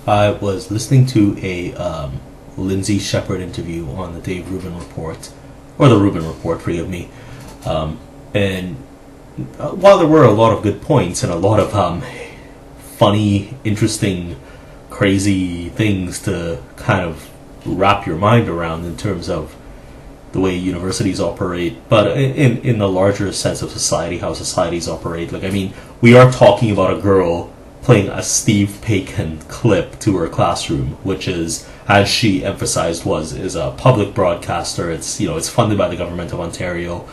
I was listening to a Lindsay Shepherd interview on the Dave Rubin Report, or the Rubin Report, forgive me. And while there were a lot of good points and a lot of funny, interesting, crazy things to kind of wrap your mind around in terms of the way universities operate, but in the larger sense of society, how societies operate. Like, I mean, we are talking about a girl playing a Steve Paikin clip to her classroom, which is, as she emphasized, is a public broadcaster. It's funded by the government of Ontario.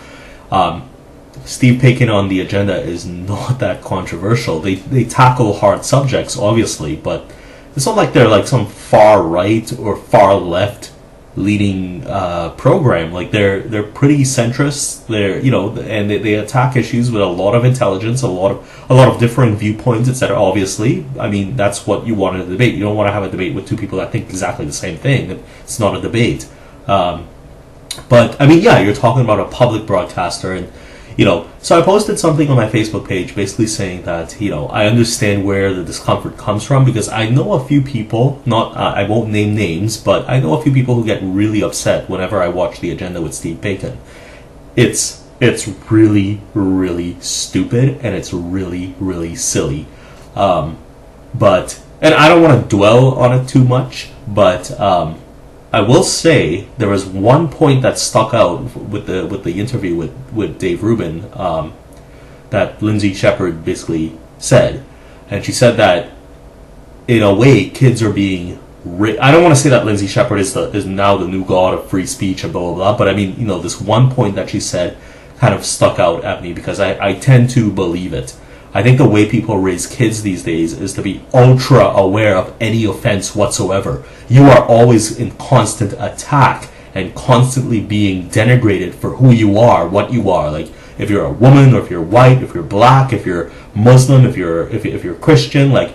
Steve Paikin on the agenda is not that controversial. They tackle hard subjects, obviously, but it's not like they're like some far right or far left leading program. Like they're pretty centrist. And they attack issues with a lot of intelligence, a lot of differing viewpoints, etc. Obviously, I mean, that's what you want in a debate. You don't want to have a debate with two people that think exactly the same thing. It's not a debate. But I mean, yeah, you're talking about a public broadcaster, and so I posted something on my Facebook page basically saying that, I understand where the discomfort comes from, because I know a few people, I won't name names, but I know a few people who get really upset whenever I watch the agenda with Steve Paikin. It's really, really stupid, and it's really, really silly. And I don't want to dwell on it too much, but I will say there was one point that stuck out with the interview with Dave Rubin that Lindsay Shepherd basically said, and she said that in a way kids are being I don't want to say that Lindsay Shepherd is now the new god of free speech and blah blah blah, but I mean, this one point that she said kind of stuck out at me because I tend to believe it. I think the way people raise kids these days is to be ultra aware of any offense whatsoever. You are always in constant attack and constantly being denigrated for who you are, what you are. Like, if you're a woman, or if you're white, if you're black, if you're Muslim, if you're Christian, like,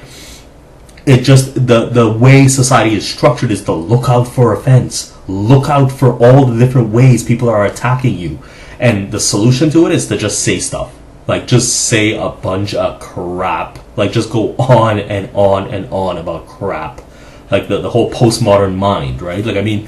it just, the way society is structured is to look out for offense. Look out for all the different ways people are attacking you. And the solution to it is to just say stuff. Like, just say a bunch of crap. Like, just go on and on and on about crap. Like, the whole postmodern mind, right? Like, I mean,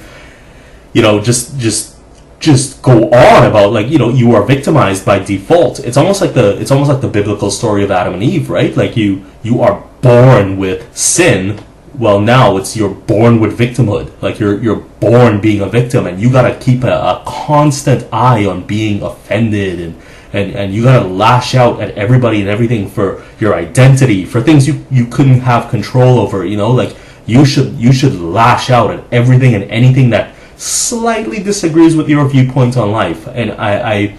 just go on about, like, you are victimized by default. It's almost like the biblical story of Adam and Eve, right? Like, you are born with sin. Well, now you're born with victimhood. Like, you're born being a victim, and you gotta keep a constant eye on being offended, and you gotta lash out at everybody and everything for your identity, for things you couldn't have control over. Like, you should lash out at everything and anything that slightly disagrees with your viewpoint on life. And I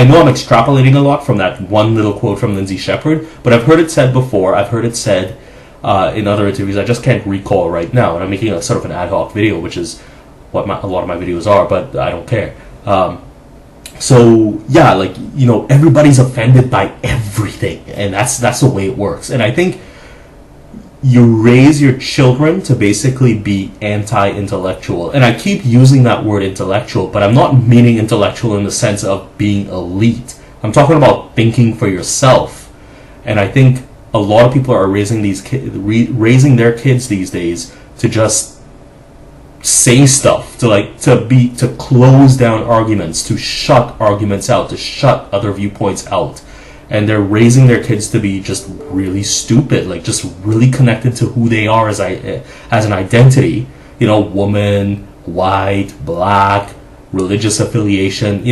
know I'm extrapolating a lot from that one little quote from Lindsay Shepherd, but I've heard it said before. I've heard it said in other interviews. I just can't recall right now, and I'm making a sort of an ad hoc video, which is what a lot of my videos are, but I don't care. So yeah, like, everybody's offended by everything, and that's the way it works. And I think you raise your children to basically be anti-intellectual, and I keep using that word intellectual, but I'm not meaning intellectual in the sense of being elite. I'm talking about thinking for yourself. And I think a lot of people are raising their kids these days to just say stuff, to close down arguments, to shut arguments out, to shut other viewpoints out. And they're raising their kids to be just really stupid, like, just really connected to who they are as an identity. Woman, white, black, religious affiliation,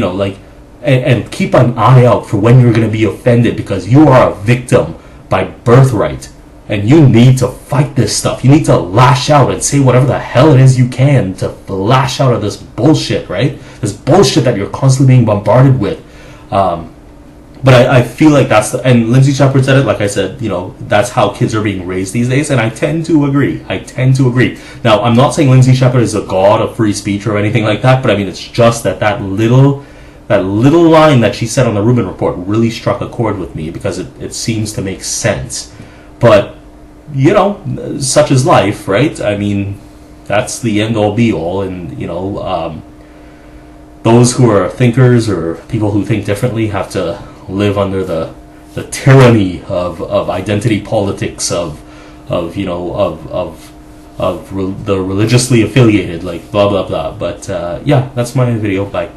and keep an eye out for when you're going to be offended, because you are a victim by birthright. And you need to fight this stuff. You need to lash out and say whatever the hell it is you can to lash out at this bullshit, right? This bullshit that you're constantly being bombarded with. But I feel like and Lindsay Shepherd said it, like I said, that's how kids are being raised these days, and I tend to agree. Now, I'm not saying Lindsay Shepherd is a god of free speech or anything like that, but I mean, it's just that little line that she said on the Rubin Report really struck a chord with me, because it seems to make sense. But, such is life, right? I mean, that's the end-all be-all, and, those who are thinkers or people who think differently have to live under the tyranny of identity politics, of the religiously affiliated, like blah blah blah. But yeah, that's my video. Bye.